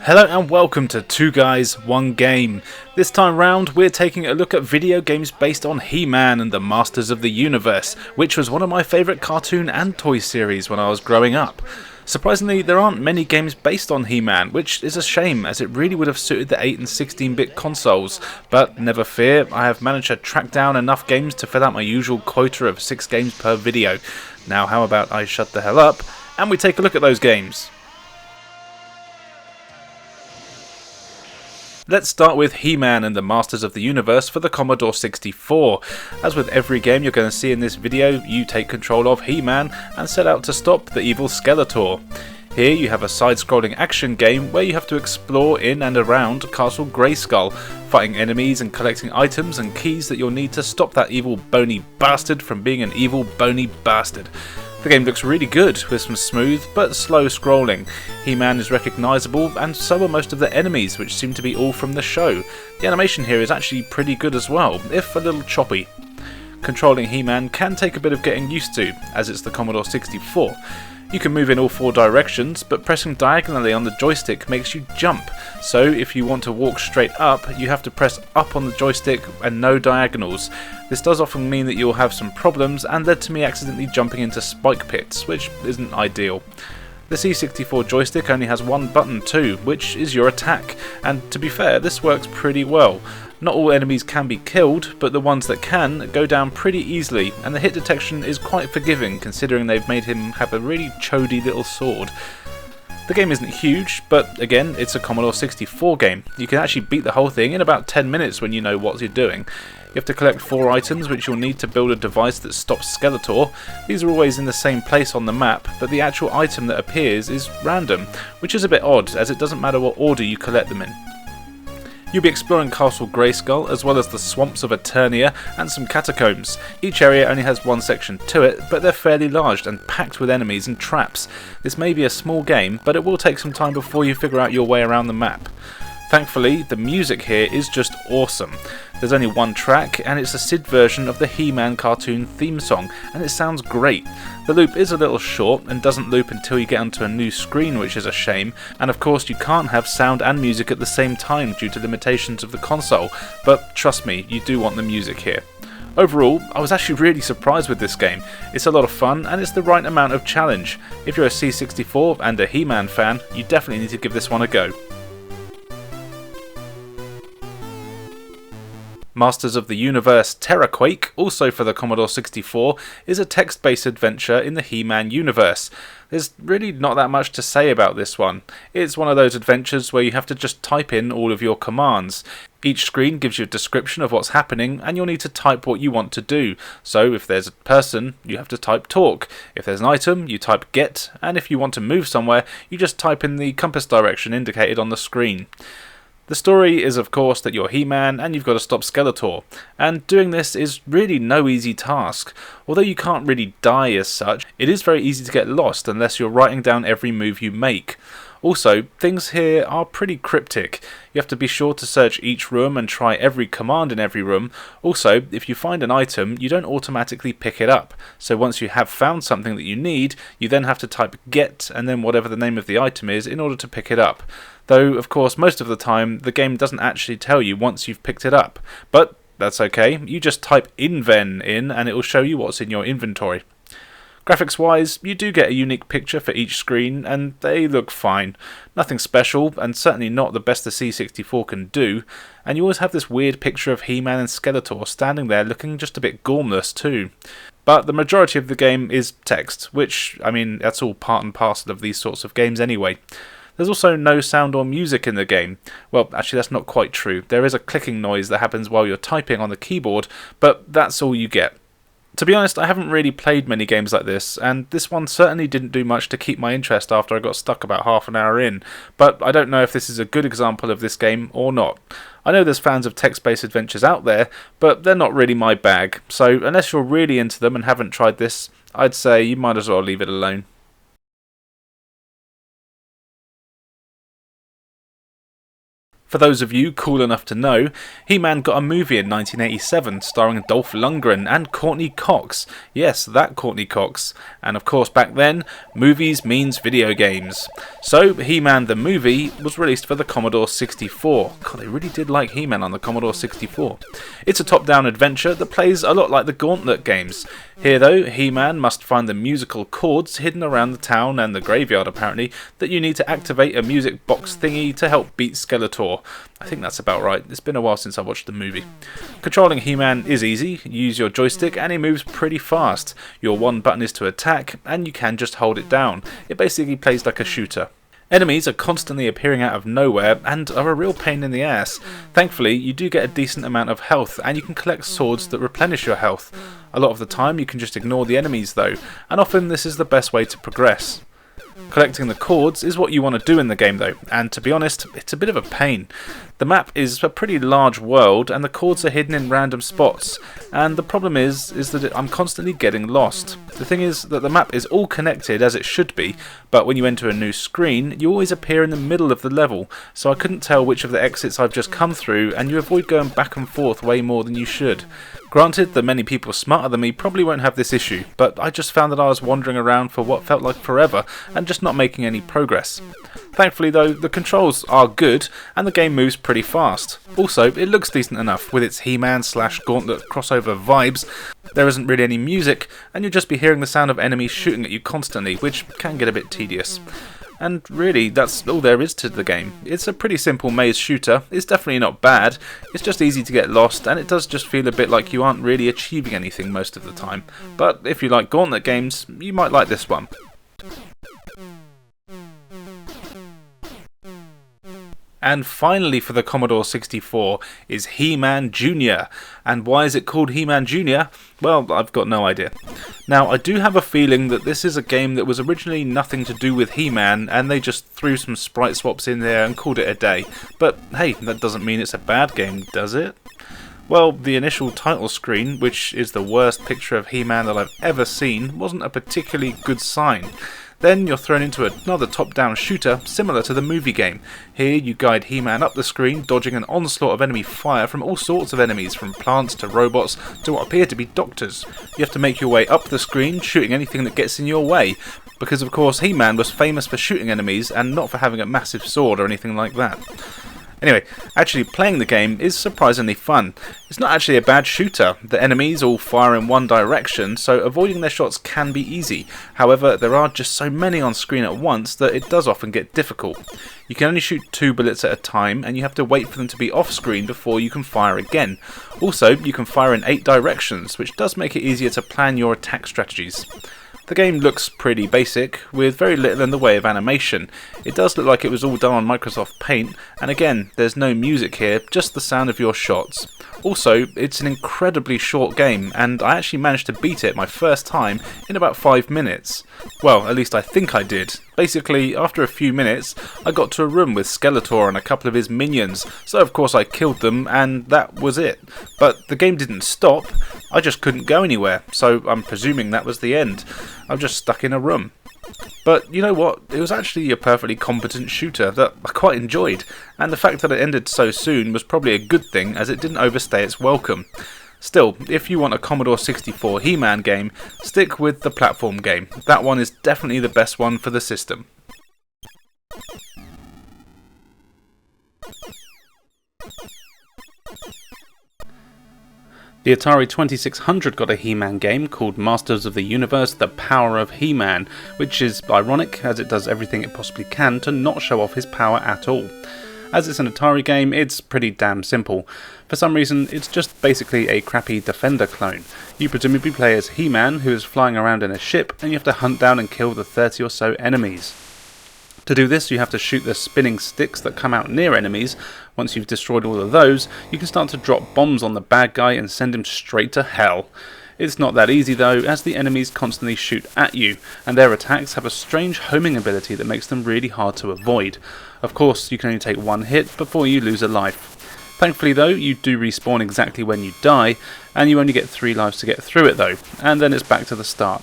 Hello and welcome to Two Guys, One Game. This time round we're taking a look at video games based on He-Man and the Masters of the Universe, which was one of my favourite cartoon and toy series when I was growing up. Surprisingly, there aren't many games based on He-Man, which is a shame as it really would have suited the 8 and 16-bit consoles, but never fear, I have managed to track down enough games to fill out my usual quota of 6 games per video. Now how about I shut the hell up and we take a look at those games. Let's start with He-Man and the Masters of the Universe for the Commodore 64. As with every game you're going to see in this video, you take control of He-Man and set out to stop the evil Skeletor. Here you have a side-scrolling action game where you have to explore in and around Castle Greyskull, fighting enemies and collecting items and keys that you'll need to stop that evil bony bastard from being an evil bony bastard. The game looks really good, with some smooth but slow scrolling. He-Man is recognisable, and so are most of the enemies, which seem to be all from the show. The animation here is actually pretty good as well, if a little choppy. Controlling He-Man can take a bit of getting used to, as it's the Commodore 64. You can move in all 4 directions, but pressing diagonally on the joystick makes you jump, so if you want to walk straight up, you have to press up on the joystick and no diagonals. This does often mean that you'll have some problems and led to me accidentally jumping into spike pits, which isn't ideal. The C64 joystick only has one button too, which is your attack, and to be fair, this works pretty well. Not all enemies can be killed, but the ones that can go down pretty easily, and the hit detection is quite forgiving considering they've made him have a really chody little sword. The game isn't huge, but again, it's a Commodore 64 game. You can actually beat the whole thing in about 10 minutes when you know what you're doing. You have to collect 4 items which you'll need to build a device that stops Skeletor. These are always in the same place on the map, but the actual item that appears is random, which is a bit odd as it doesn't matter what order you collect them in. You'll be exploring Castle Greyskull, as well as the swamps of Eternia and some catacombs. Each area only has one section to it, but they're fairly large and packed with enemies and traps. This may be a small game, but it will take some time before you figure out your way around the map. Thankfully, the music here is just awesome. There's only one track, and it's a SID version of the He-Man cartoon theme song, and it sounds great. The loop is a little short, and doesn't loop until you get onto a new screen, which is a shame, and of course you can't have sound and music at the same time due to limitations of the console, but trust me, you do want the music here. Overall, I was actually really surprised with this game. It's a lot of fun, and it's the right amount of challenge. If you're a C64 and a He-Man fan, you definitely need to give this one a go. Masters of the Universe Terraquake, also for the Commodore 64, is a text-based adventure in the He-Man universe. There's really not that much to say about this one. It's one of those adventures where you have to just type in all of your commands. Each screen gives you a description of what's happening, and you'll need to type what you want to do. So if there's a person, you have to type talk. If there's an item, you type get, and if you want to move somewhere, you just type in the compass direction indicated on the screen. The story is of course that you're He-Man and you've got to stop Skeletor, and doing this is really no easy task. Although you can't really die as such, it is very easy to get lost unless you're writing down every move you make. Also, things here are pretty cryptic. You have to be sure to search each room and try every command in every room. Also, if you find an item, you don't automatically pick it up. So once you have found something that you need, you then have to type get and then whatever the name of the item is in order to pick it up. Though, of course, most of the time, the game doesn't actually tell you once you've picked it up. But that's okay, you just type inven in and it will show you what's in your inventory. Graphics wise, you do get a unique picture for each screen, and they look fine. Nothing special, and certainly not the best the C64 can do, and you always have this weird picture of He-Man and Skeletor standing there looking just a bit gormless too. But the majority of the game is text, which, I mean, that's all part and parcel of these sorts of games anyway. There's also no sound or music in the game. Well, actually that's not quite true. There is a clicking noise that happens while you're typing on the keyboard, but that's all you get. To be honest, I haven't really played many games like this, and this one certainly didn't do much to keep my interest after I got stuck about half an hour in, but I don't know if this is a good example of this game or not. I know there's fans of text-based adventures out there, but they're not really my bag, so unless you're really into them and haven't tried this, I'd say you might as well leave it alone. For those of you cool enough to know, He-Man got a movie in 1987 starring Dolph Lundgren and Courtney Cox. Yes, that Courtney Cox. And of course back then, movies means video games. So He-Man the movie was released for the Commodore 64. God, they really did like He-Man on the Commodore 64. It's a top-down adventure that plays a lot like the Gauntlet games. Here though, He-Man must find the musical chords hidden around the town and the graveyard apparently that you need to activate a music box thingy to help beat Skeletor. I think that's about right. It's been a while since I watched the movie. Controlling He-Man is easy. You use your joystick and he moves pretty fast. Your one button is to attack and you can just hold it down. It basically plays like a shooter. Enemies are constantly appearing out of nowhere and are a real pain in the ass. Thankfully, you do get a decent amount of health and you can collect swords that replenish your health. A lot of the time you can just ignore the enemies though, and often this is the best way to progress. Collecting the chords is what you want to do in the game though, and to be honest, it's a bit of a pain. The map is a pretty large world and the chords are hidden in random spots, and the problem is that I'm constantly getting lost. The thing is that the map is all connected as it should be, but when you enter a new screen, you always appear in the middle of the level, so I couldn't tell which of the exits I've just come through, and you avoid going back and forth way more than you should. Granted that many people smarter than me probably won't have this issue, but I just found that I was wandering around for what felt like forever and just not making any progress. Thankfully though, the controls are good and the game moves pretty fast. Also, it looks decent enough with its He-Man / Gauntlet crossover vibes. There isn't really any music and you'll just be hearing the sound of enemies shooting at you constantly, which can get a bit tedious. And really, that's all there is to the game. It's a pretty simple maze shooter, it's definitely not bad, it's just easy to get lost and it does just feel a bit like you aren't really achieving anything most of the time. But if you like Gauntlet games, you might like this one. And finally for the Commodore 64 is He-Man Jr. And why is it called He-Man Jr.? Well, I've got no idea. Now, I do have a feeling that this is a game that was originally nothing to do with He-Man and they just threw some sprite swaps in there and called it a day. But hey, that doesn't mean it's a bad game, does it? Well, the initial title screen, which is the worst picture of He-Man that I've ever seen, wasn't a particularly good sign. Then you're thrown into another top-down shooter similar to the movie game. Here you guide He-Man up the screen, dodging an onslaught of enemy fire from all sorts of enemies, from plants to robots to what appear to be doctors. You have to make your way up the screen, shooting anything that gets in your way, because of course He-Man was famous for shooting enemies and not for having a massive sword or anything like that. Anyway, actually playing the game is surprisingly fun. It's not actually a bad shooter. The enemies all fire in one direction, so avoiding their shots can be easy. However, there are just so many on screen at once that it does often get difficult. You can only shoot 2 bullets at a time, and you have to wait for them to be off screen before you can fire again. Also, you can fire in 8 directions, which does make it easier to plan your attack strategies. The game looks pretty basic, with very little in the way of animation. It does look like it was all done on Microsoft Paint, and again, there's no music here, just the sound of your shots. Also, it's an incredibly short game, and I actually managed to beat it my first time in about 5 minutes. Well, at least I think I did. Basically, after a few minutes, I got to a room with Skeletor and a couple of his minions, so of course I killed them, and that was it. But the game didn't stop, I just couldn't go anywhere, so I'm presuming that was the end. I'm just stuck in a room. But you know what, it was actually a perfectly competent shooter that I quite enjoyed, and the fact that it ended so soon was probably a good thing as it didn't overstay its welcome. Still, if you want a Commodore 64 He-Man game, stick with the platform game. That one is definitely the best one for the system. The Atari 2600 got a He-Man game called Masters of the Universe: The Power of He-Man, which is ironic as it does everything it possibly can to not show off his power at all. As it's an Atari game, it's pretty damn simple. For some reason, it's just basically a crappy Defender clone. You presumably play as He-Man, who is flying around in a ship, and you have to hunt down and kill the 30 or so enemies. To do this, you have to shoot the spinning sticks that come out near enemies. Once you've destroyed all of those, you can start to drop bombs on the bad guy and send him straight to hell. It's not that easy though, as the enemies constantly shoot at you, and their attacks have a strange homing ability that makes them really hard to avoid. Of course, you can only take one hit before you lose a life. Thankfully though, you do respawn exactly when you die, and you only get 3 lives to get through it though, and then it's back to the start.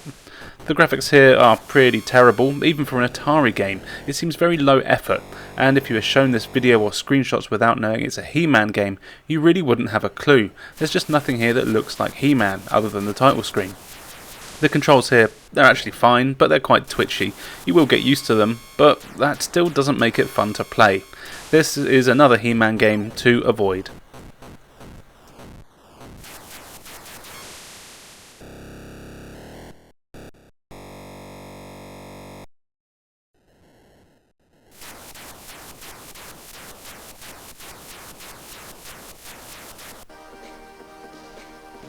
The graphics here are pretty terrible, even for an Atari game. It seems very low effort, and if you were shown this video or screenshots without knowing it's a He-Man game, you really wouldn't have a clue. There's just nothing here that looks like He-Man other than the title screen. The controls here, they're actually fine, but they're quite twitchy. You will get used to them, but that still doesn't make it fun to play. This is another He-Man game to avoid.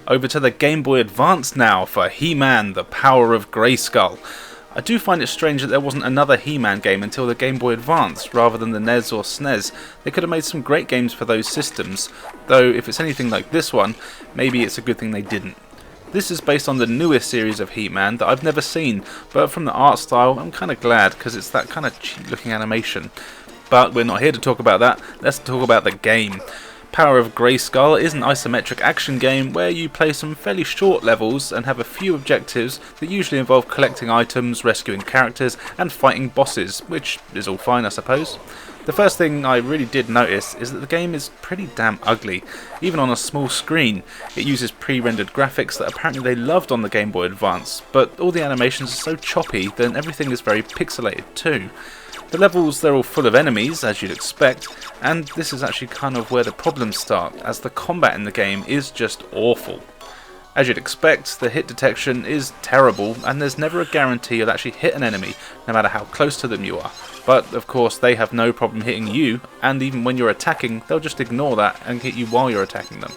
Over to the Game Boy Advance now for He-Man, the Power of Greyskull. I do find it strange that there wasn't another He-Man game until the Game Boy Advance, rather than the NES or SNES. They could have made some great games for those systems, though if it's anything like this one, maybe it's a good thing they didn't. This is based on the newest series of He-Man that I've never seen, but from the art style I'm kind of glad, because it's that kind of cheap looking animation. But we're not here to talk about that, let's talk about the game. Power of Greyskull is an isometric action game where you play some fairly short levels and have a few objectives that usually involve collecting items, rescuing characters and fighting bosses, which is all fine I suppose. The first thing I really did notice is that the game is pretty damn ugly, even on a small screen. It uses pre-rendered graphics that apparently they loved on the Game Boy Advance, but all the animations are so choppy that everything is very pixelated too. The levels, they're all full of enemies, as you'd expect, and this is actually kind of where the problems start, as the combat in the game is just awful. As you'd expect, the hit detection is terrible, and there's never a guarantee you'll actually hit an enemy, no matter how close to them you are. But of course they have no problem hitting you, and even when you're attacking, they'll just ignore that and hit you while you're attacking them.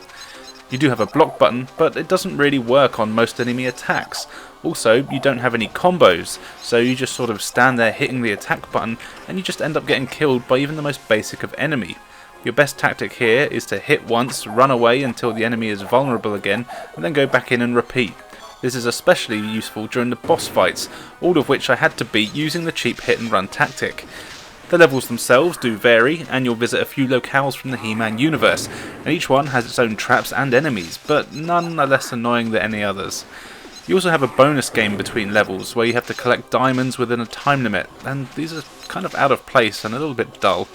You do have a block button, but it doesn't really work on most enemy attacks. Also, you don't have any combos, so you just sort of stand there hitting the attack button and you just end up getting killed by even the most basic of enemy. Your best tactic here is to hit once, run away until the enemy is vulnerable again, and then go back in and repeat. This is especially useful during the boss fights, all of which I had to beat using the cheap hit and run tactic. The levels themselves do vary, and you'll visit a few locales from the He-Man universe, and each one has its own traps and enemies, but none are less annoying than any others. You also have a bonus game between levels, where you have to collect diamonds within a time limit, and these are kind of out of place and a little bit dull.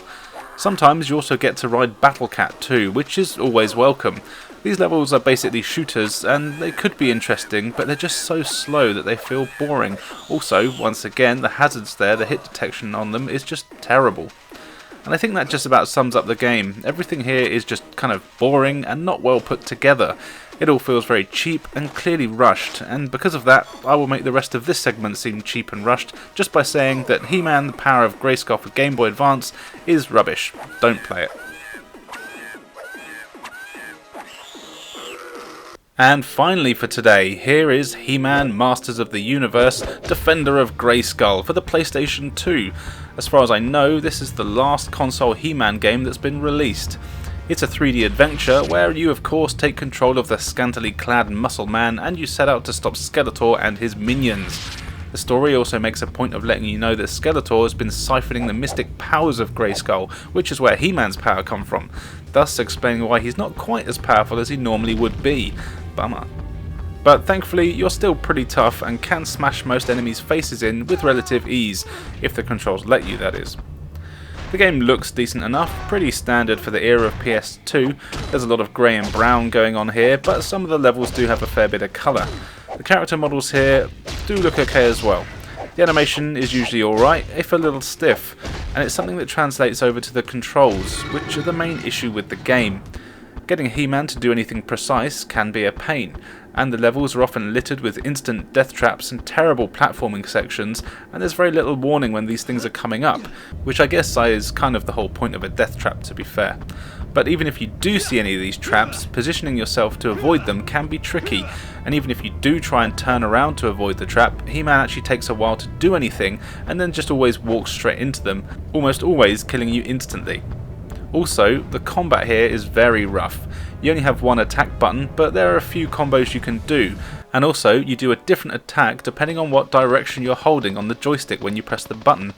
Sometimes you also get to ride Battle Cat too, which is always welcome. These levels are basically shooters, and they could be interesting, but they're just so slow that they feel boring. Also, once again, the hazards there, the hit detection on them is just terrible. And I think that just about sums up the game. Everything here is just kind of boring and not well put together. It all feels very cheap and clearly rushed, and because of that, I will make the rest of this segment seem cheap and rushed just by saying that He-Man, the Power of Greyskull for Game Boy Advance is rubbish. Don't play it. And finally for today, here is He-Man Masters of the Universe, Defender of Greyskull for the PlayStation 2. As far as I know, this is the last console He-Man game that's been released. It's a 3D adventure where you of course take control of the scantily clad Muscle Man and you set out to stop Skeletor and his minions. The story also makes a point of letting you know that Skeletor has been siphoning the mystic powers of Greyskull, which is where He-Man's power come from, thus explaining why he's not quite as powerful as he normally would be. Bummer. But thankfully you're still pretty tough and can smash most enemies' faces in with relative ease, if the controls let you, that is. The game looks decent enough, pretty standard for the era of PS2. There's a lot of grey and brown going on here, but some of the levels do have a fair bit of colour. The character models here do look okay as well. The animation is usually alright, if a little stiff, and it's something that translates over to the controls, which are the main issue with the game. Getting He-Man to do anything precise can be a pain, and the levels are often littered with instant death traps and terrible platforming sections, and there's very little warning when these things are coming up, which I guess is kind of the whole point of a death trap, to be fair. But even if you do see any of these traps, positioning yourself to avoid them can be tricky, and even if you do try and turn around to avoid the trap, He-Man actually takes a while to do anything, and then just always walks straight into them, almost always killing you instantly. Also, the combat here is very rough. You only have one attack button, but there are a few combos you can do, and also you do a different attack depending on what direction you're holding on the joystick when you press the button.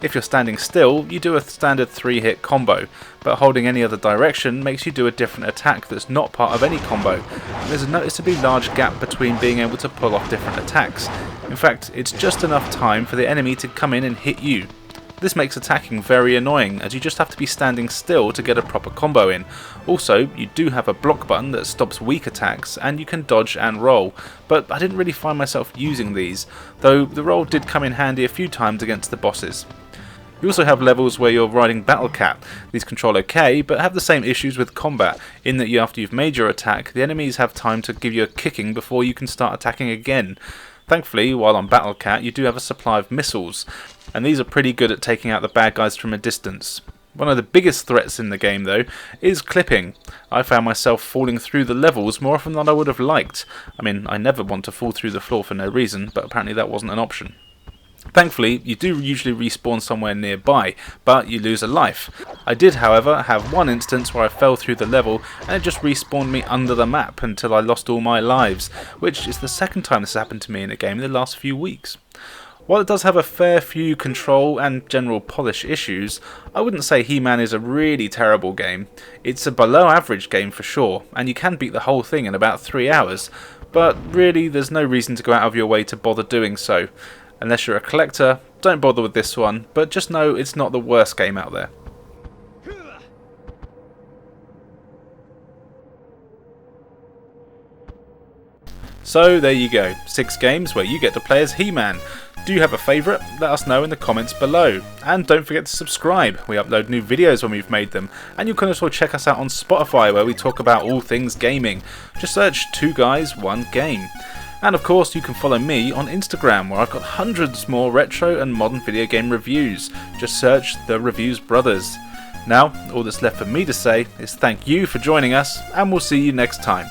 If you're standing still, you do a standard 3-hit combo, but holding any other direction makes you do a different attack that's not part of any combo. There's a noticeably large gap between being able to pull off different attacks. In fact, it's just enough time for the enemy to come in and hit you. This makes attacking very annoying, as you just have to be standing still to get a proper combo in. Also, you do have a block button that stops weak attacks, and you can dodge and roll, but I didn't really find myself using these, though the roll did come in handy a few times against the bosses. You also have levels where you're riding Battle Cat. These control okay, but have the same issues with combat, in that after you've made your attack, the enemies have time to give you a kicking before you can start attacking again. Thankfully, while on Battle Cat, you do have a supply of missiles, and these are pretty good at taking out the bad guys from a distance. One of the biggest threats in the game, though, is clipping. I found myself falling through the levels more often than I would have liked. I mean, I never want to fall through the floor for no reason, but apparently that wasn't an option. Thankfully, you do usually respawn somewhere nearby, but you lose a life. I did, however, have one instance where I fell through the level and it just respawned me under the map until I lost all my lives, which is the second time this happened to me in a game in the last few weeks. While it does have a fair few control and general polish issues, I wouldn't say He-Man is a really terrible game. It's a below average game for sure, and you can beat the whole thing in about 3 hours, but really there's no reason to go out of your way to bother doing so. Unless you're a collector, don't bother with this one, but just know it's not the worst game out there. So there you go, 6 games where you get to play as He-Man. Do you have a favourite? Let us know in the comments below. And don't forget to subscribe, we upload new videos when we've made them, and you can also check us out on Spotify where we talk about all things gaming. Just search 2 Guys 1 Game. And of course you can follow me on Instagram where I've got hundreds more retro and modern video game reviews. Just search The Reviews Brothers. Now, all that's left for me to say is thank you for joining us, and we'll see you next time.